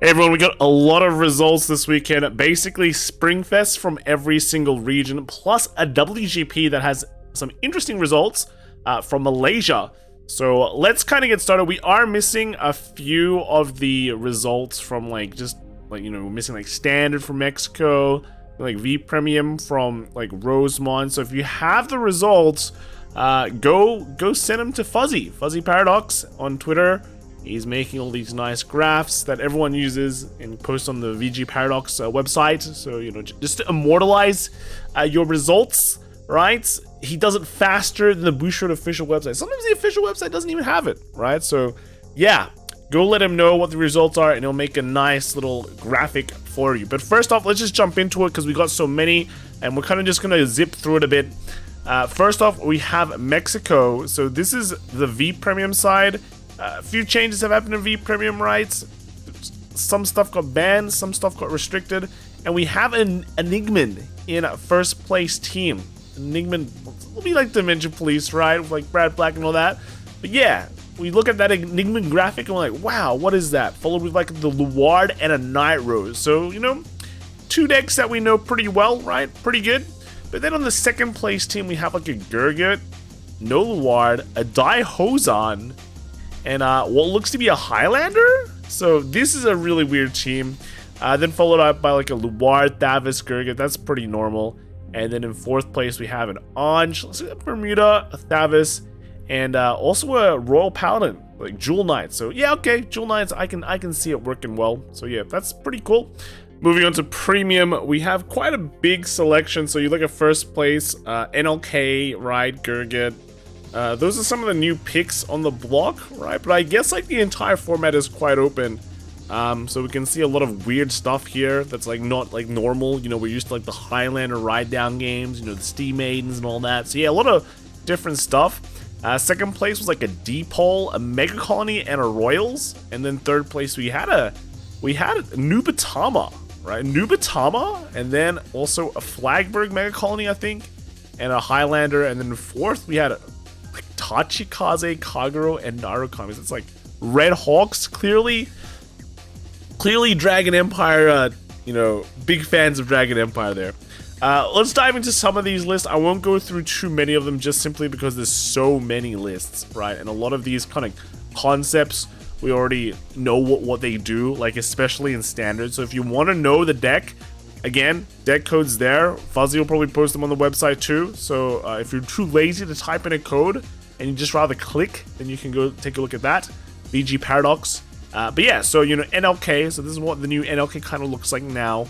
Hey everyone, we got a lot of results this weekend. Basically, Springfest from every single region, plus a WGP that has some interesting results from Malaysia. So let's kind of get started. We are missing a few of the results from we're missing like standard from Mexico, like V Premium from like Rosemont. So if you have the results, go send them to Fuzzy Paradox on Twitter. He's making all these nice graphs that everyone uses and posts on the VG Paradox website. So, just to immortalize your results, right? He does it faster than the Bushiroad official website. Sometimes the official website doesn't even have it, right? So, yeah, go let him know what the results are and he'll make a nice little graphic for you. But first off, let's just jump into it because we got so many and we're kind of just going to zip through it a bit. First off, we have Mexico. So this is the V Premium side. A few changes have happened in V Premium rights. Some stuff got banned, some stuff got restricted, and we have an Enigman in first place team. Enigman will be like Dimension Police, right? With like Brad Black and all that. But yeah, we look at that Enigman graphic and we're like, wow, what is that? Followed with like the Luard and a Night Rose. So, two decks that we know pretty well, right? Pretty good. But then on the second place team, we have like a Gurgit, no Luard, a Daihozan, and what looks to be a Highlander. So this is a really weird team. Then followed up by like a Luard, Thavis, Gurgit. That's pretty normal. And then in fourth place we have an Anj, a Bermuda, a Thavis, and also a Royal Paladin, like Jewel Knight. So yeah, okay, Jewel Knights, I can see it working well. So yeah, that's pretty cool. Moving on to Premium, we have quite a big selection. So you look at first place, NLK, right, Gurgit. Those are some of the new picks on the block, right? But I guess like the entire format is quite open. So we can see a lot of weird stuff here that's like not like normal. We're used to like the Highlander ride down games, the Steam Maidens and all that. So yeah, a lot of different stuff. Second place was like a D-Pole, a Mega Colony, and a Royals. And then third place we had a Nubatama, right? Nubatama, and then also a Flagberg Mega Colony, I think, and a Highlander. And then fourth we had a Tachikaze, Kagero, and Narukami. It's like Red Hawks, clearly Dragon Empire, big fans of Dragon Empire there. Let's dive into some of these lists. I won't go through too many of them just simply because there's so many lists, right? And a lot of these kind of concepts, we already know what they do, like especially in standard. So if you want to know the deck, again, deck code's there. Fuzzy will probably post them on the website too. So if you're too lazy to type in a code and you just rather click, then you can go take a look at that. VG Paradox. But yeah, so NLK. So this is what the new NLK kind of looks like now.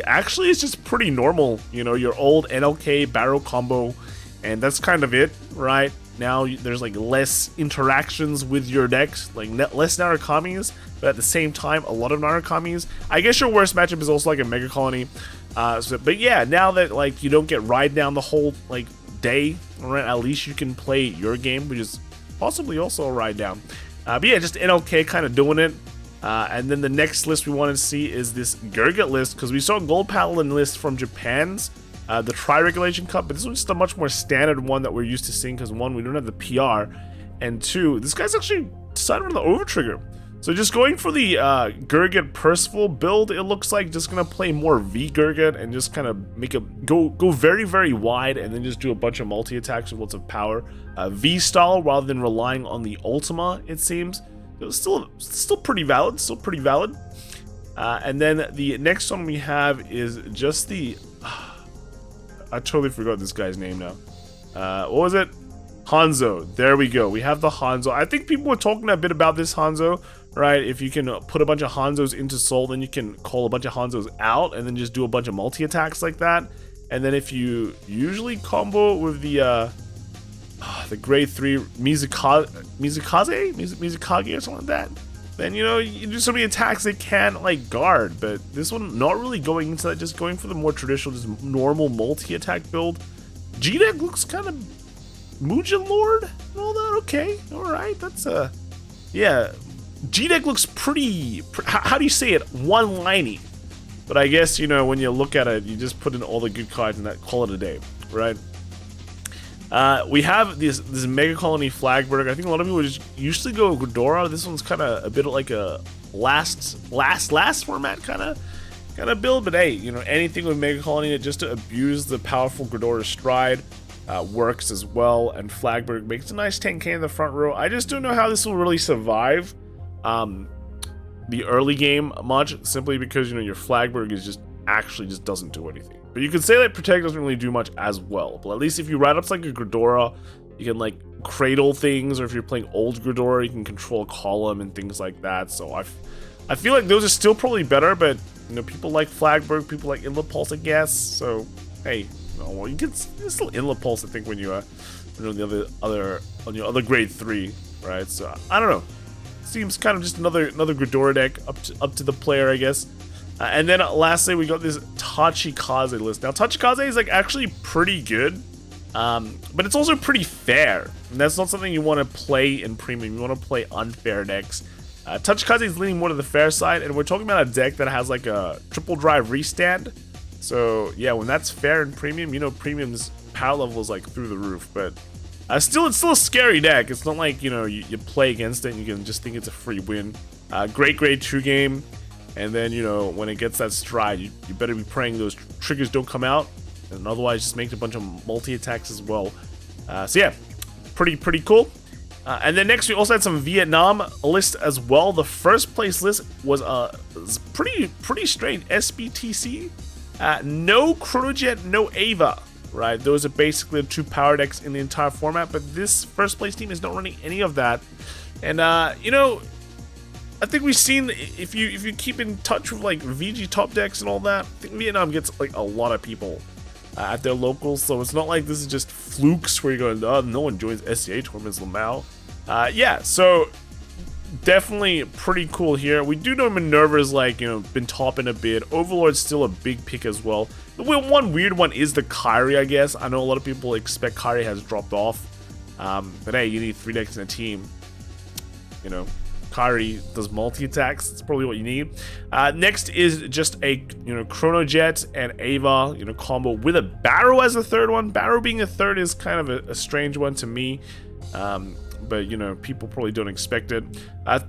Actually, it's just pretty normal. Your old NLK barrel combo, and that's kind of it, right? Now there's like less interactions with your decks, like less Narakamis, but at the same time, a lot of Narakamis. I guess your worst matchup is also like a Mega Colony. But yeah, now that like you don't get ride down the whole like day, right? At least you can play your game, which is possibly also a ride down. But yeah, just NLK kind of doing it. And then the next list we want to see is this Gurgit list, because we saw Gold Paladin list from Japan's the Tri-Regulation Cup, but this one's just a much more standard one that we're used to seeing because one, we don't have the PR, and two, this guy's actually decided on the Overtrigger. So just going for the Gurgit Percival build, it looks like just gonna play more V Gurgit and just kind of make it go very, very wide and then just do a bunch of multi-attacks with lots of power. V style rather than relying on the Ultima, it seems. It's still pretty valid, and then the next one we have is just the I totally forgot this guy's name now. What was it? Hanzo. There we go. We have the Hanzo. I think people were talking a bit about this Hanzo, right? If you can put a bunch of Hanzos into Soul, then you can call a bunch of Hanzos out and then just do a bunch of multi-attacks like that. And then if you usually combo with the grade 3 Mizukage or something like that, then you do so many attacks they can't like guard. But this one not really going into that, just going for the more traditional, just normal multi-attack build. G-Deck looks kind of Mugen Lord and all that. Okay, alright, that's yeah, G-Deck looks pretty how do you say it, one-liney. But I guess when you look at it, you just put in all the good cards and that call it a day, right? We have this Mega Colony Flagberg. I think a lot of people just usually go Ghidorah. This one's kind of a bit like a last format kind of build. But hey, you know, anything with Mega Colony just to abuse the powerful Ghidorah stride works as well. And Flagberg makes a nice 10k in the front row. I just don't know how this will really survive the early game much, simply because, you know, your Flagberg is just doesn't do anything. But you could say that Protect doesn't really do much as well. But at least if you ride up to like a Ghidorah, you can like cradle things, or if you're playing old Ghidorah, you can control a column and things like that. So I feel like those are still probably better, but you know, people like Flagberg, people like Inlet Pulse, I guess. So hey, you know, well, you can still Inlet Pulse, I think, when you you know, on your other grade 3, right? So I don't know. Seems kind of just another Ghidorah deck up to the player, I guess. And then lastly, we got this Tachikaze list. Now, Tachikaze is like actually pretty good, but it's also pretty fair. And that's not something you want to play in Premium. You want to play unfair decks. Tachikaze is leaning more to the fair side, and we're talking about a deck that has like a triple drive restand. So yeah, when that's fair in Premium, you know, Premium's power level is like through the roof. But it's still a scary deck. It's not like, you know, you play against it and you can just think it's a free win. Great grade 2 game. And then, you know, when it gets that stride, you better be praying those triggers don't come out, and otherwise just make a bunch of multi-attacks as well. So yeah, pretty cool. And then next we also had some Vietnam list as well. The first place list was pretty strange. SBTC, no Chronojet, no Ava, right? Those are basically the 2 power decks in the entire format, but this first place team is not running any of that. And you know, I think we've seen, if you keep in touch with like VG top decks and all that, I think Vietnam gets like a lot of people at their locals, so it's not like this is just flukes where you're going, oh, no one joins SCA tournaments, Lamau. Yeah, so definitely pretty cool here. We do know Minerva's like, you know, been topping a bit. Overlord's still a big pick as well. The one weird one is the Kyrie, I guess. I know a lot of people expect Kyrie has dropped off, but hey, you need 3 decks in a team, you know. Kyrie does multi-attacks. That's probably what you need. Next is just a, you know, Chronojet and Ava, you know, combo with a Barrow as a third one. Barrow being a third is kind of a strange one to me, but you know, people probably don't expect it.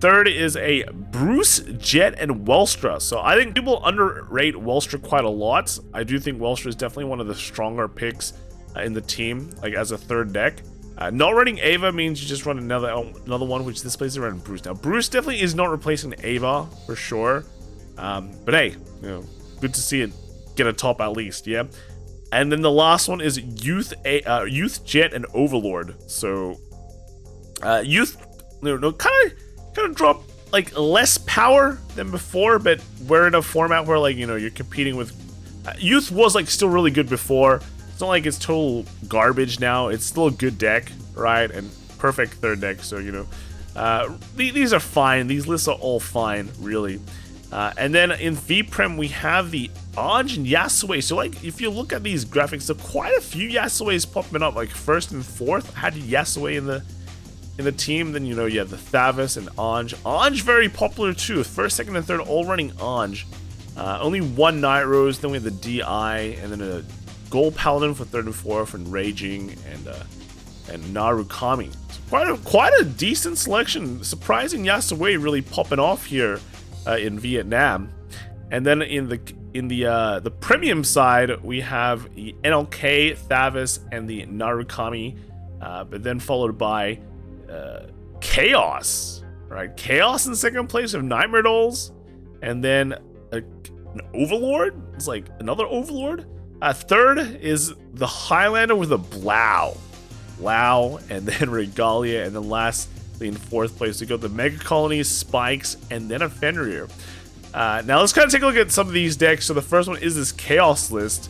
Third is a Bruce, Jet, and Welstra. So I think people underrate Welstra quite a lot. I do think Welstra is definitely one of the stronger picks in the team, like as a third deck. Not running Ava means you just run another one, which this plays around Bruce. Now, Bruce definitely is not replacing Ava for sure, but hey, you know, good to see it get a top at least, yeah. And then the last one is Youth, Jet, and Overlord. So, Youth, you know, kind of drop like less power than before, but we're in a format where, like, you know, you're competing with. Youth was like still really good before. It's not like it's total garbage now. It's still a good deck, right? And perfect third deck. So, you know, these are fine. These lists are all fine, really. And then in V-Prem, we have the Anj and Yasue. So, like, if you look at these graphics, there are quite a few Yasues popping up, like first and fourth. I had Yasue in the team. Then, you know, you have the Thavis and Anj. Anj very popular too. First, second, and third all running Anj. Only 1 Night Rose. Then we have the DI, and then a Gold Paladin for third and fourth, and Raging, and Narukami. So quite a decent selection. Surprising Yasue really popping off here in Vietnam. And then in the premium side, we have the NLK, Thavis, and the Narukami, but then followed by Chaos. Right, Chaos in second place of Nightmare Dolls, and then an Overlord. It's like another Overlord. Third is the Highlander with a Blau, and then Regalia, and then lastly in fourth place we got the Mega Colonies, Spikes, and then a Fenrir. Now let's kind of take a look at some of these decks. So the first one is this Chaos list.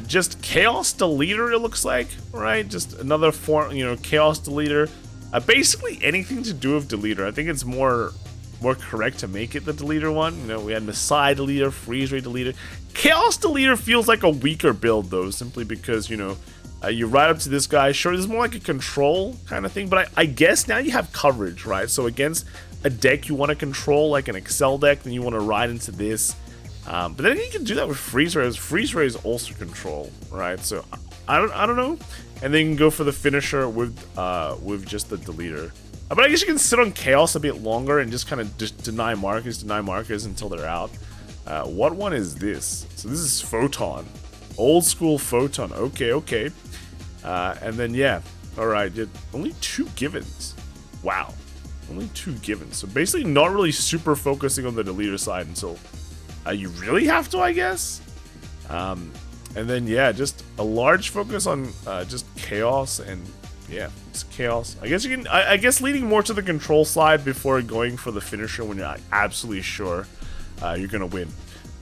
Just Chaos Deleter, it looks like, right? Just another form, you know, Chaos Deleter. Basically anything to do with Deleter. I think it's more correct to make it the Deleter one. You know, we had Messiah Deleter, Freeze Ray Deleter. Chaos Deleter feels like a weaker build though, simply because, you know, you ride up to this guy. Sure, this is more like a control kind of thing, but I guess now you have coverage, right? So against a deck you want to control, like an Excel deck, then you want to ride into this. But then you can do that with Freeze Ray. Freeze Ray is also control, right? So I don't know. And then you can go for the finisher with just the deleter. But I guess you can sit on chaos a bit longer and just kind of just deny markers until they're out. What one is this? So this is photon, old school photon. Okay. And then yeah, all right. Only 2 givens. Wow, only 2 givens. So basically, not really super focusing on the deleter side until you really have to, I guess. And then yeah, just a large focus on just chaos and yeah, it's chaos. I guess you can. I guess leaning more to the control side before going for the finisher when you're absolutely sure you're gonna win.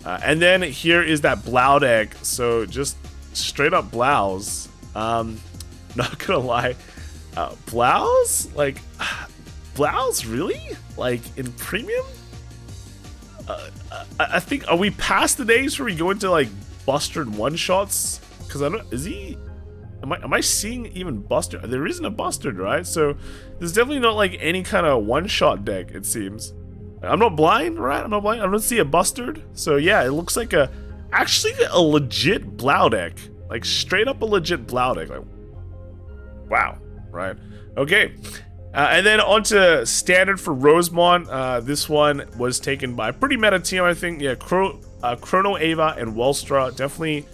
And then here is that Blau deck. So just straight up Blaus. Not gonna lie, Blaus Blaus really like in premium. I think, are we past the days where we go into like Bustered one shots? Because I don't. Is he? Am I seeing even Bustered? There isn't a Bustered, right? So there's definitely not like any kind of one-shot deck, it seems. I'm not blind, right? I'm not blind. I don't see a Bustered. So yeah, it looks like actually a legit Blau deck. Like straight up a legit Blau deck. Like, wow, right? Okay. And then onto standard for Rosemont. This one was taken by a pretty meta team, I think. Yeah, Chrono Ava and Welstra. Definitely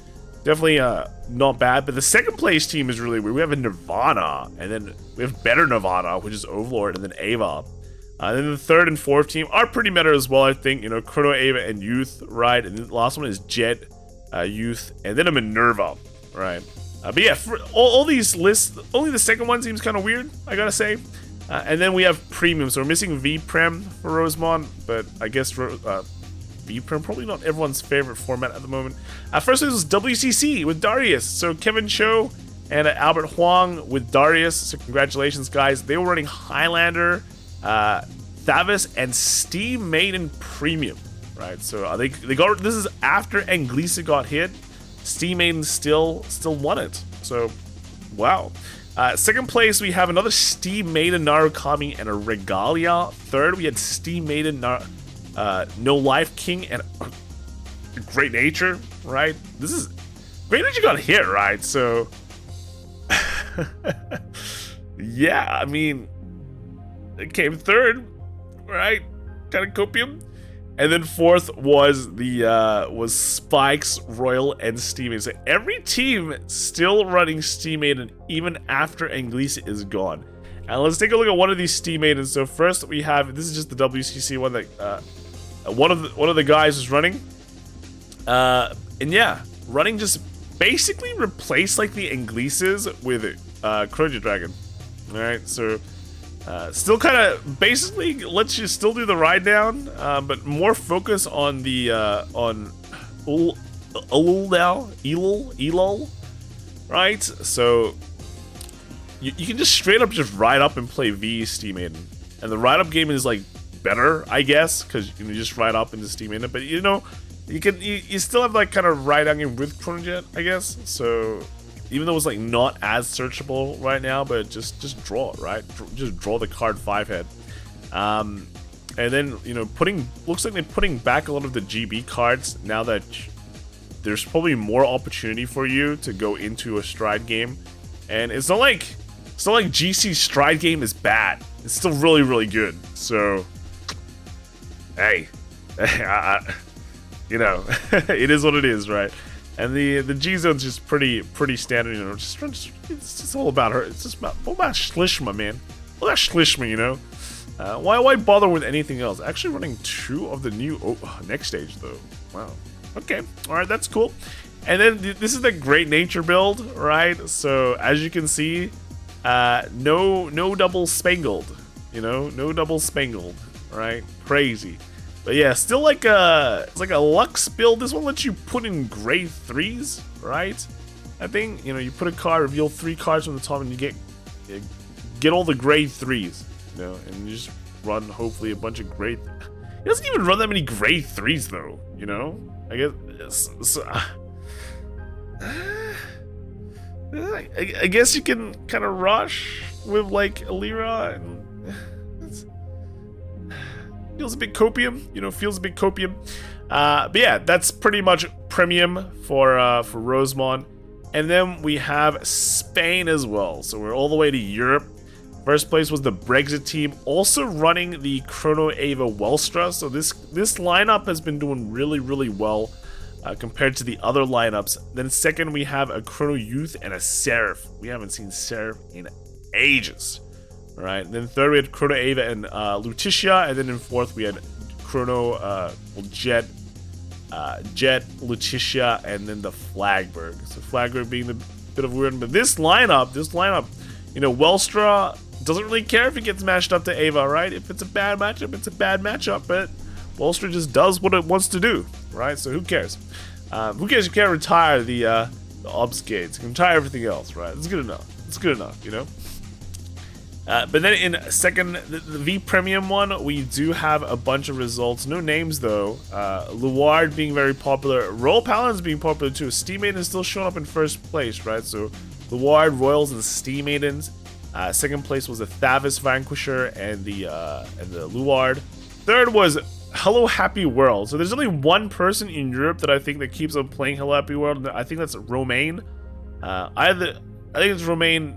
not bad. But the second place team is really weird. We have a Nirvana, and then we have better Nirvana, which is Overlord, and then Ava. And then the third and fourth team are pretty meta as well, I think. You know, Chrono Ava and Youth, right? And then the last one is Jet, Youth, and then a Minerva, right? But yeah, for all these lists, only the second one seems kind of weird, I gotta say. And then we have Premium, so we're missing V-Prem for Rosemont, but I guess V-Prem, probably not everyone's favorite format at the moment. First this was WCC with Darius, so Kevin Cho and Albert Huang with Darius, so congratulations guys. They were running Highlander, Thavis, and Steam Maiden Premium, right? So they got, this is after Anglisa got hit. Steam Maiden still won it, so wow. Second place, we have another Steam Maiden Narukami and a Regalia. Third, we had Steam Maiden No Life King and Great Nature, right? This is Great Nature got hit, right? So yeah, I mean, it came third, right? Kind of copium. And then fourth was was Spikes, Royal, and Steam Maiden. So every team still running Steam Maiden even after Anglisa is gone. And let's take a look at one of these Steam Maidens. So first we have, this is just the WCC one that one of the guys is running. And yeah, running just basically replaced like the Anglisas with Chrono Dragon. All right, so. Still kind of basically lets you still do the ride down, but more focus on the on Elul, right? So you can just straight up just ride up and play V Steam Maiden, and the ride up game is like better, I guess, because you can just ride up into Steam Maiden. But you know, you still have like kind of ride down game with Chrono Jet, I guess. So. Even though it's like not as searchable right now, but just draw it, right? Just draw the card 5-head. And then, you know, looks like they're putting back a lot of the GB cards now that there's probably more opportunity for you to go into a stride game. And it's not like GC stride game is bad. It's still really, really good. So, hey, you know, it is what it is, right? And the G zone's just pretty standard, you know. It's just all about her. It's just about Schlishma, man. All about Schlishma, you know. Why bother with anything else? Actually, running 2 of the new next stage though. Wow. Okay. All right, that's cool. And then this is the Great Nature build, right? So as you can see, no double spangled. You know, no double spangled. Right? Crazy. But yeah, still like it's like a Lux build. This one lets you put in grade 3s, right? I think, you know, you put a card, reveal 3 cards from the top, and you get all the grade 3s, you know, and you just run hopefully a bunch of grade. It doesn't even run that many grade 3s though, you know. I guess I guess you can kind of rush with like Alira and. Feels a bit copium, you know, feels a bit copium. But yeah, that's pretty much premium for Rosemont. And then we have Spain as well. So we're all the way to Europe. First place was the Brexit team, also running the Chrono Ava Welstra. So this lineup has been doing really well compared to the other lineups. Then second, we have a Chrono Youth and a Seraph. We haven't seen Seraph in ages. All right. Then third, we had Chrono Ava and Lutetia. And then in fourth, we had Chrono Jet, Lutetia, and then the Flagberg. So Flagberg being the bit of weird, but this lineup, you know, Welstra doesn't really care if it gets matched up to Ava, right? If it's a bad matchup, it's a bad matchup, but Welstra just does what it wants to do, right? So who cares? Who cares? You can't retire the obs gates. You can retire everything else, right? It's good enough. It's good enough, you know? But then in second, the V Premium one, we do have a bunch of results. No names though. Luard being very popular. Royal Paladins being popular too. Steam Maiden still showing up in first place, right? So Luard, Royals, and Steam Maidens. Second place was the Thavis Vanquisher and the Luard. Third was Hello Happy World. So there's only one person in Europe that I think that keeps on playing Hello Happy World. I think that's Romain. I think it's Romain.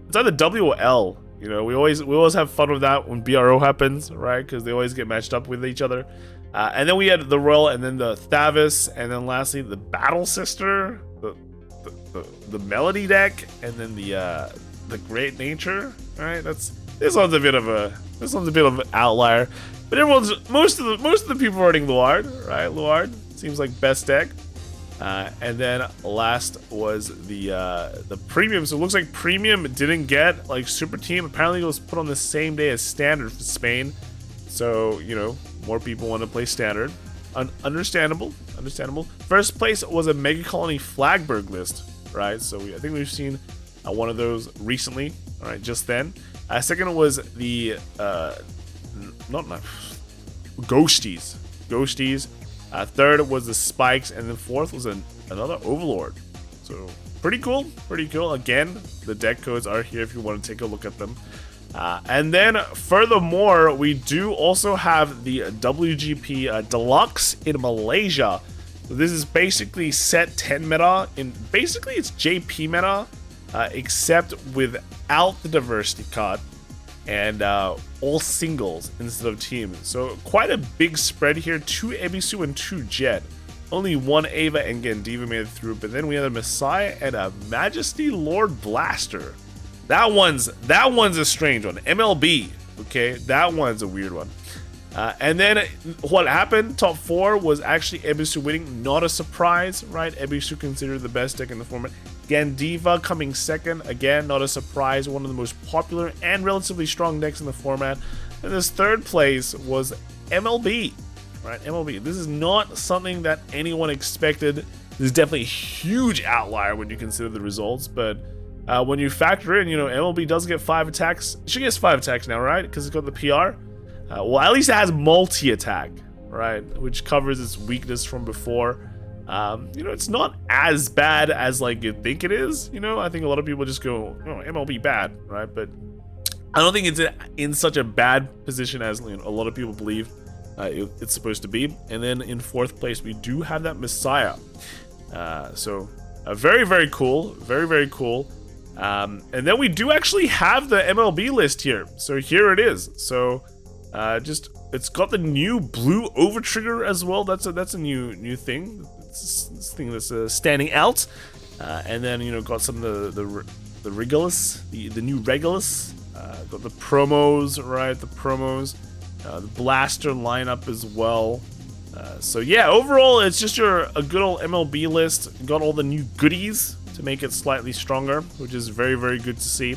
It's either W or L. You know, we always have fun with that when BRO happens, right? Because they always get matched up with each other. And then we had the Royal, and then the Thavis, and then lastly the Battle Sister, the Melody deck, and then the Great Nature. All right, this one's a bit of an outlier. But most of the people are running Luard, right? Luard seems like best deck. And then last was the Premium. So it looks like Premium didn't get like Super Team. Apparently it was put on the same day as Standard for Spain. So, you know, more people want to play Standard. Understandable. First place was a Mega Colony Flagberg list, right? So I think we've seen one of those recently, all right, just then. Second was the Ghosties. Third was the Spikes, and then fourth was another Overlord. So pretty cool. Again, the deck codes are here if you want to take a look at them. And then furthermore, we do also have the WGP Deluxe in Malaysia. So this is basically set 10 meta. Basically it's JP meta, except without the diversity card. And all singles instead of teams. So quite a big spread here. 2 Ebisu and 2 Jet. Only 1 Ava and Gandiva made it through. But then we had a Messiah and a Majesty Lord Blaster. That one's a strange one. MLB. Okay, that one's a weird one. And then what happened? Top 4 was actually Ebisu winning. Not a surprise, right? Ebisu considered the best deck in the format. Gandiva coming second, again, not a surprise, one of the most popular and relatively strong decks in the format. And this third place was MLB, right? MLB. This is not something that anyone expected. This is definitely a huge outlier when you consider the results, but when you factor in, you know, MLB does get 5 attacks. She gets 5 attacks now, right? Because it's got the PR. Well, at least it has multi-attack, right? Which covers its weakness from before. You know, it's not as bad as like you think it is. You know, I think a lot of people just go, oh, MLB bad, right? But I don't think it's in such a bad position as, you know, a lot of people believe it's supposed to be. And then in fourth place, we do have that Messiah. So very cool, very cool. And then we do actually have the MLB list here. So here it is. So it's got the new blue overtrigger as well. That's a new thing. This thing that's standing out. And then, you know, got some of the Regulus, the new Regulus. Got the promos, right? The promos, the Blaster lineup as well. So yeah, overall, it's just a good old MLB list. Got all the new goodies to make it slightly stronger, which is very good to see.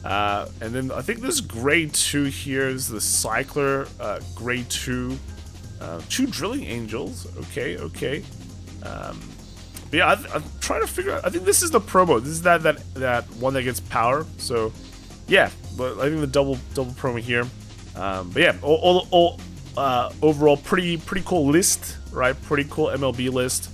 And then I think this grade 2 here is the Cycler, grade 2. 2 Drilling Angels. Okay. But yeah, I'm trying to figure out. I think this is the promo. This is that one that gets power. So yeah, but I think the double promo here. But yeah, all overall pretty cool list, right? Pretty cool MLB list.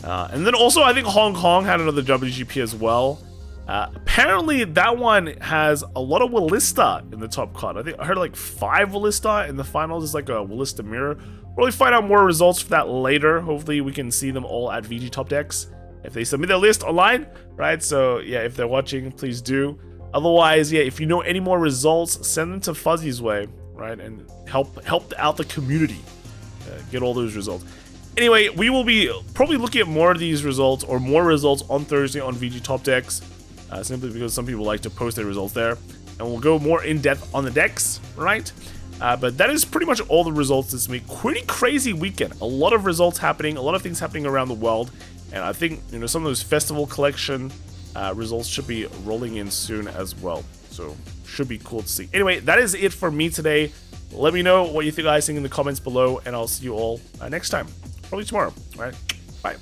And then also I think Hong Kong had another WGP as well. Apparently that one has a lot of Willista in the top card. I think I heard like 5 Willista in the finals. Is like a Willista mirror. We'll really find out more results for that later. Hopefully we can see them all at VG Top Decks. if they submit their list online, right? So yeah, if they're watching, please do. Otherwise, yeah, if you know any more results, send them to Fuzzy's way, right? And help out the community get all those results. Anyway, we will be probably looking at more of these results or more results on Thursday on VG Top Decks, simply because some people like to post their results there. And we'll go more in depth on the decks, right? But that is pretty much all the results this week. Pretty crazy weekend. A lot of results happening, a lot of things happening around the world. And I think, you know, some of those festival collection results should be rolling in soon as well. So should be cool to see. Anyway, that is it for me today. Let me know what you guys think in the comments below, and I'll see you all next time. Probably tomorrow. All right? Bye.